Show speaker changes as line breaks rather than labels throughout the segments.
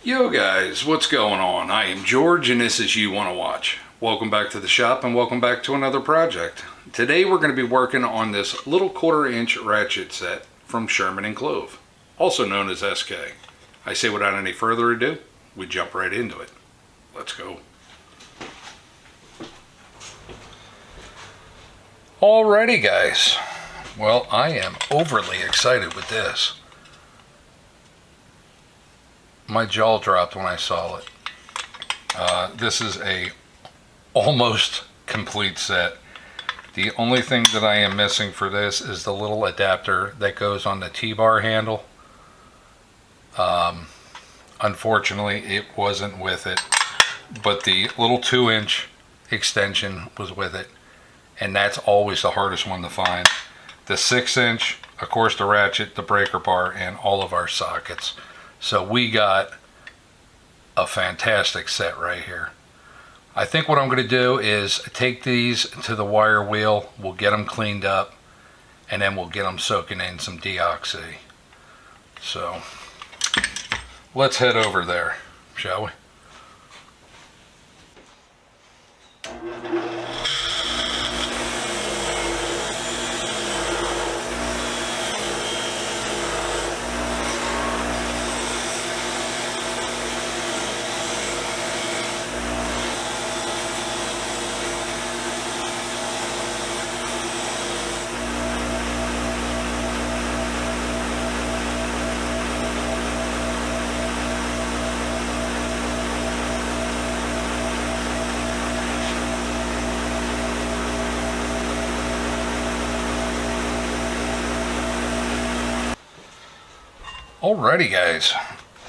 Yo guys, what's going on? I am George and this is You Wanna Watch. Welcome back to the shop and welcome back to another project. Today we're going to be working on this little 1/4-inch ratchet set from Sherman and Clove, also known as SK. I say without any further ado, we jump right into it. Let's go. Alrighty guys, well I am overly excited with this. My jaw dropped when I saw it. This is a almost complete set. The only thing that I am missing for this is the little adapter that goes on the T-bar handle. Unfortunately, it wasn't with it, but the little 2-inch extension was with it, and that's always the hardest one to find. The 6-inch, of course, the ratchet, the breaker bar, and all of our sockets. So we got a fantastic set right here. I think what I'm going to do is take these to the wire wheel, we'll get them cleaned up, and then we'll get them soaking in some deoxy. So let's head over there, shall we? Alrighty guys,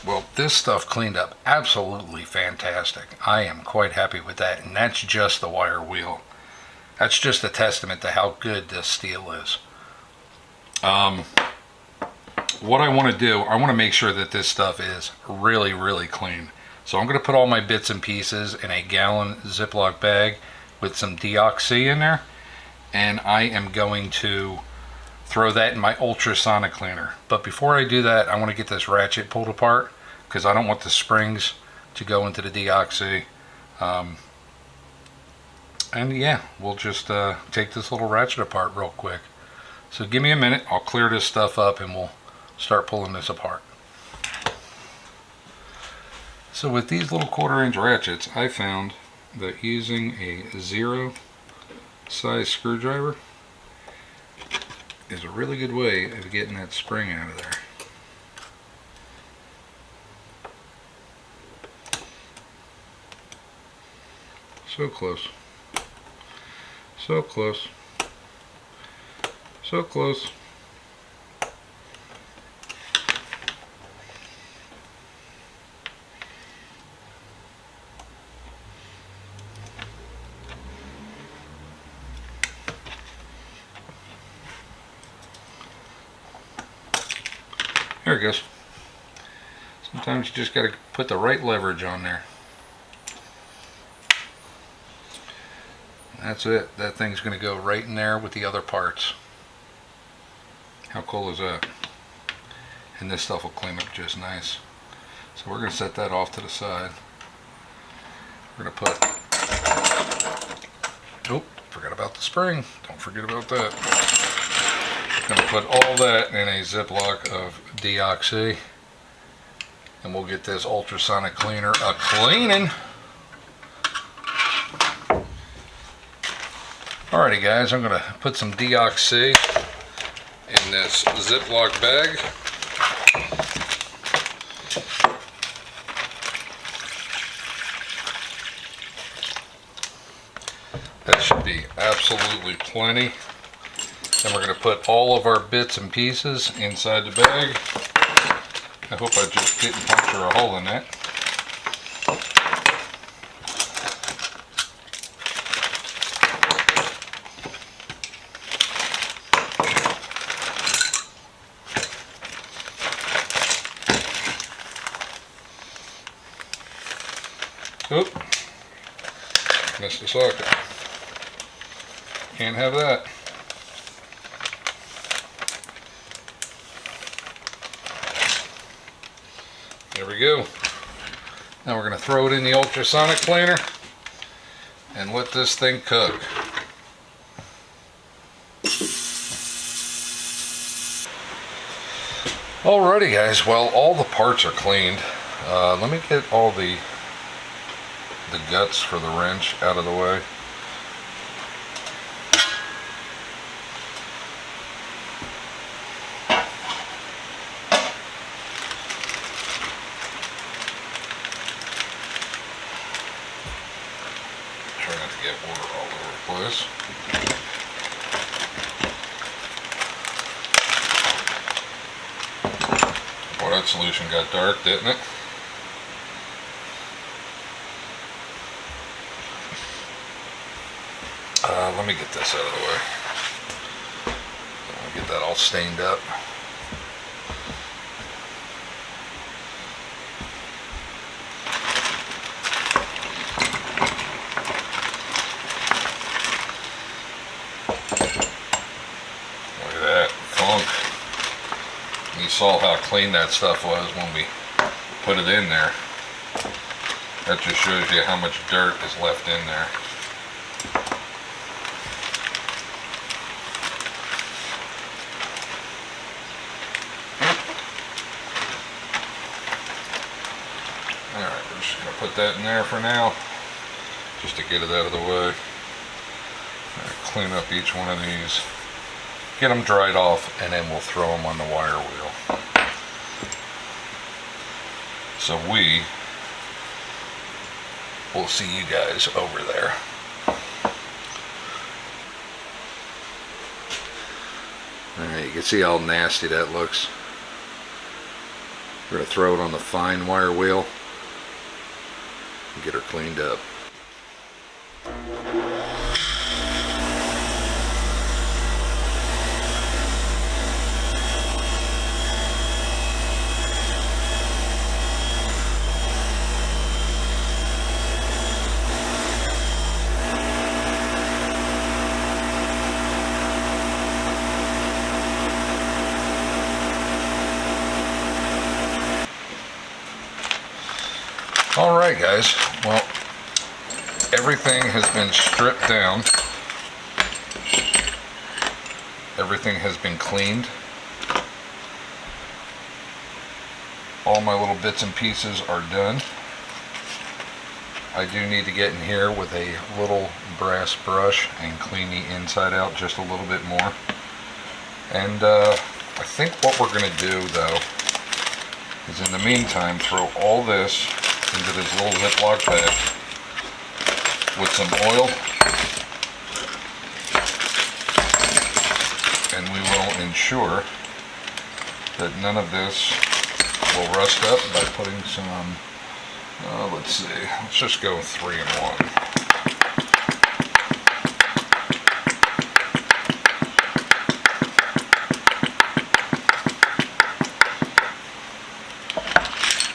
well this stuff cleaned up absolutely fantastic. I am quite happy with that, and that's just the wire wheel. That's just a testament to how good this steel is. What I want to do, I want to make sure that this stuff is really clean. So I'm going to put all my bits and pieces in a gallon Ziploc bag with some deoxy in there, and I am going to throw that in my ultrasonic cleaner. But before I do that, I want to get this ratchet pulled apart because I don't want the springs to go into the deoxy. And yeah, we'll just take this little ratchet apart real quick. So give me a minute, I'll clear this stuff up and we'll start pulling this apart. So with these little 1/4-inch ratchets, I found that using a 0 size screwdriver is a really good way of getting that spring out of there. So close. So close. So close. There it goes. Sometimes you just got to put the right leverage on there. That's it. That thing's going to go right in there with the other parts. How cool is that? And this stuff will clean up just nice. So we're going to set that off to the side. We're going to put... Oh, forgot about the spring. Don't forget about that. Going to put all that in a Ziploc of deoxy, and we'll get this ultrasonic cleaner a-cleaning. Alrighty guys, I'm going to put some deoxy in this Ziploc bag. That should be absolutely plenty. Then we're going to put all of our bits and pieces inside the bag. I hope I just didn't puncture a hole in that. Oop, missed the socket. Can't have that. There we go. Now we're going to throw it in the ultrasonic planer and let this thing cook. Alrighty guys, well all the parts are cleaned. Let me get all the guts for the wrench out of the way. Try not to get water all over the place. Boy, that solution got dark, didn't it? Let me get this out of the way. I'll get that all stained up. Look at that funk. You saw how clean that stuff was when we put it in there. That just shows you how much dirt is left in there. Alright, we're just going to put that in there for now, just to get it out of the way. Clean up each one of these, get them dried off, and then we'll throw them on the wire wheel. So we will see you guys over there. Alright, you can see how nasty that looks. We're going to throw it on the fine wire wheel and get her cleaned up. Alright guys, well, everything has been stripped down. Everything has been cleaned. All my little bits and pieces are done. I do need to get in here with a little brass brush and clean the inside out just a little bit more. And I think what we're going to do though is in the meantime throw all this into this little Ziploc bag with some oil, and we will ensure that none of this will rust up by putting some, let's see, let's just go 3 in 1.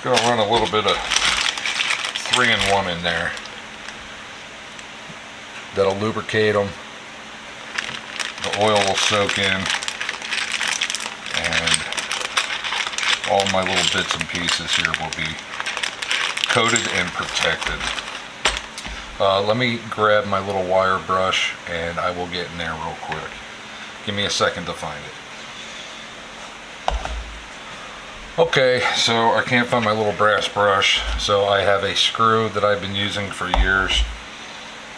Gonna run a little bit of 3 in 1 in there. That'll lubricate them. The oil will soak in, and all my little bits and pieces here will be coated and protected. Let me grab my little wire brush and I will get in there real quick. Give me a second to find it. Okay, so I can't find my little brass brush, so I have a screw that I've been using for years,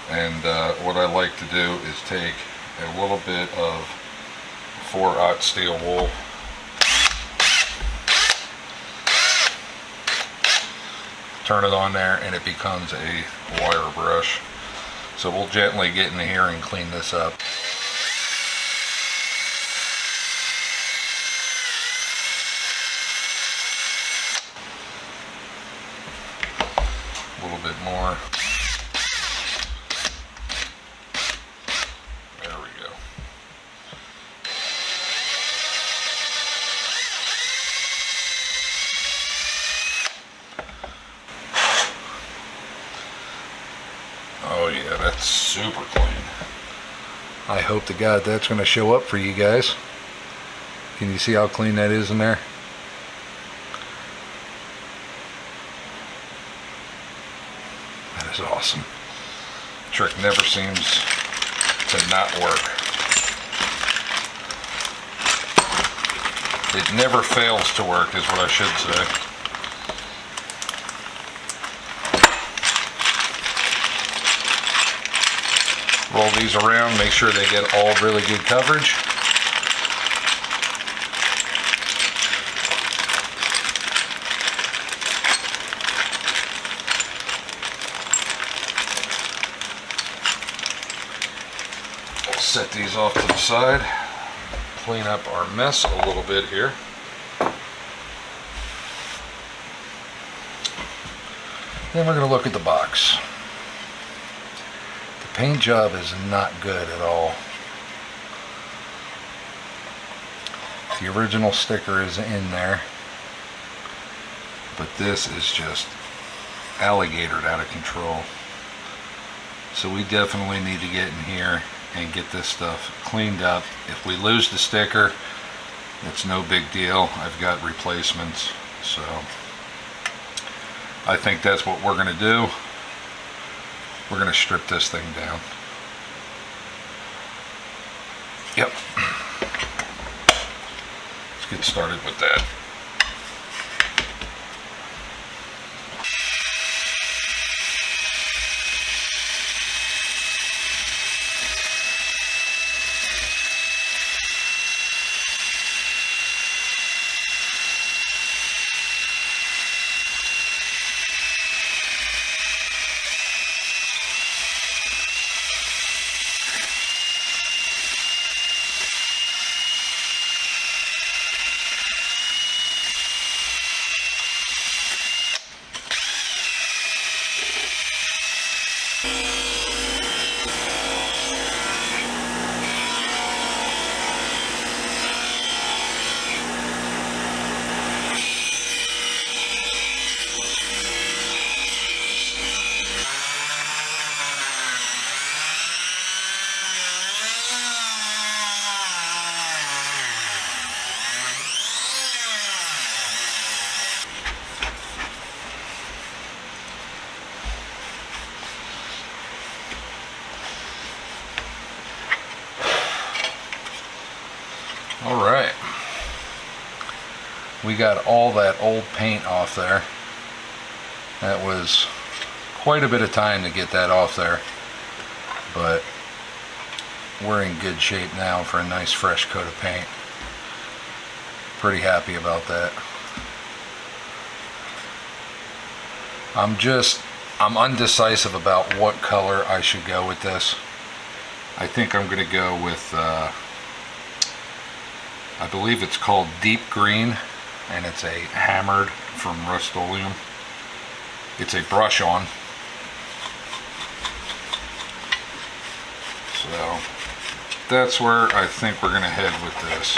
and what I like to do is take a little bit of 4/0 steel wool, turn it on there, and it becomes a wire brush. So we'll gently get in here and clean this up. A little bit more. There we go. Oh yeah, that's super clean. I hope to God that's going to show up for you guys. Can you see how clean that is in there? is awesome. Trick never seems to not work. It never fails to work is what I should say. Roll these around, make sure they get all really good coverage. We'll set these off to the side, clean up our mess a little bit here. Then we're going to look at the box. Paint job is not good at all. The original sticker is in there, but this is just alligatored out of control. So we definitely need to get in here and get this stuff cleaned up. If we lose the sticker, it's no big deal. I've got replacements, so I think that's what we're going to do. We're going to strip this thing down. Yep. Let's get started with that. Alright, we got all that old paint off there. That was quite a bit of time to get that off there, but we're in good shape now for a nice fresh coat of paint. Pretty happy about that. I'm undecisive about what color I should go with this. I think I'm going to go with I believe it's called Deep Green, and it's a hammered from Rust-Oleum. It's a brush on. So that's where I think we're going to head with this.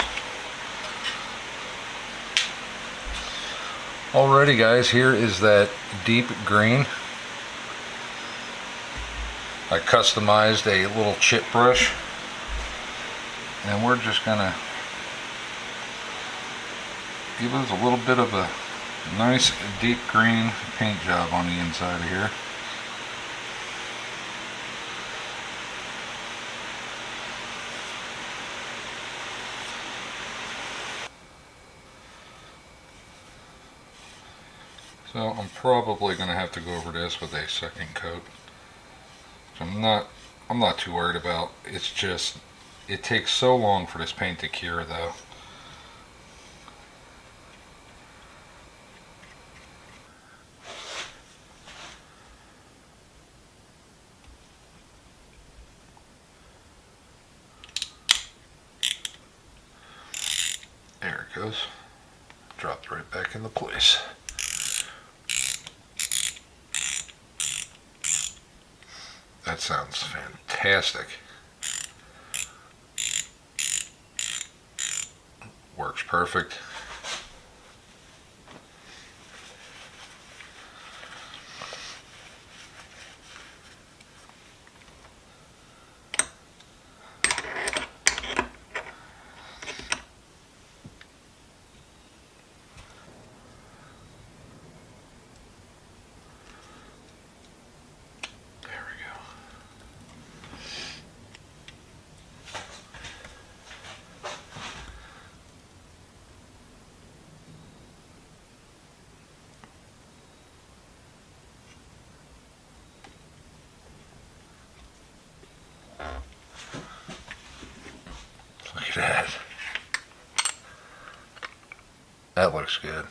Alrighty guys, here is that Deep Green. I customized a little chip brush, and we're just going to give us a little bit of a nice deep green paint job on the inside of here. So I'm probably going to have to go over this with a second coat. So I'm not too worried about. It's just, it takes so long for this paint to cure though. There it goes. Dropped right back into place. That sounds fantastic. Works perfect. that. That looks good.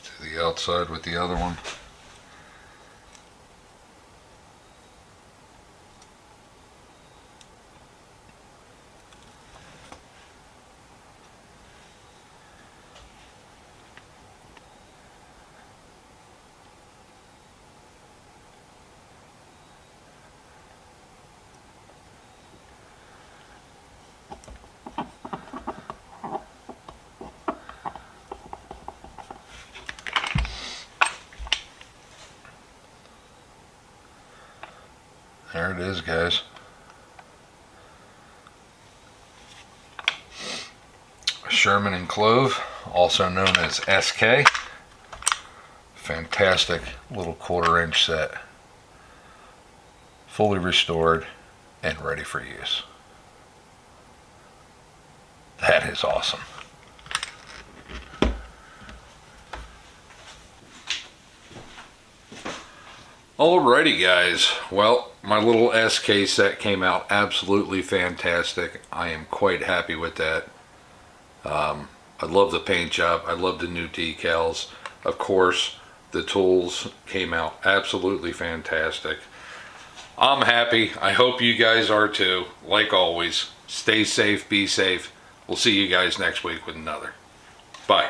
To the outside with the other one. There it is, guys. Sherman and Clove, also known as SK. Fantastic little 1/4-inch set. Fully restored and ready for use. That is awesome. Alrighty guys, well, my little SK set came out absolutely fantastic. I am quite happy with that. I love the paint job. I love the new decals. Of course, the tools came out absolutely fantastic. I'm happy. I hope you guys are too. Like always, stay safe, be safe. We'll see you guys next week with another. Bye.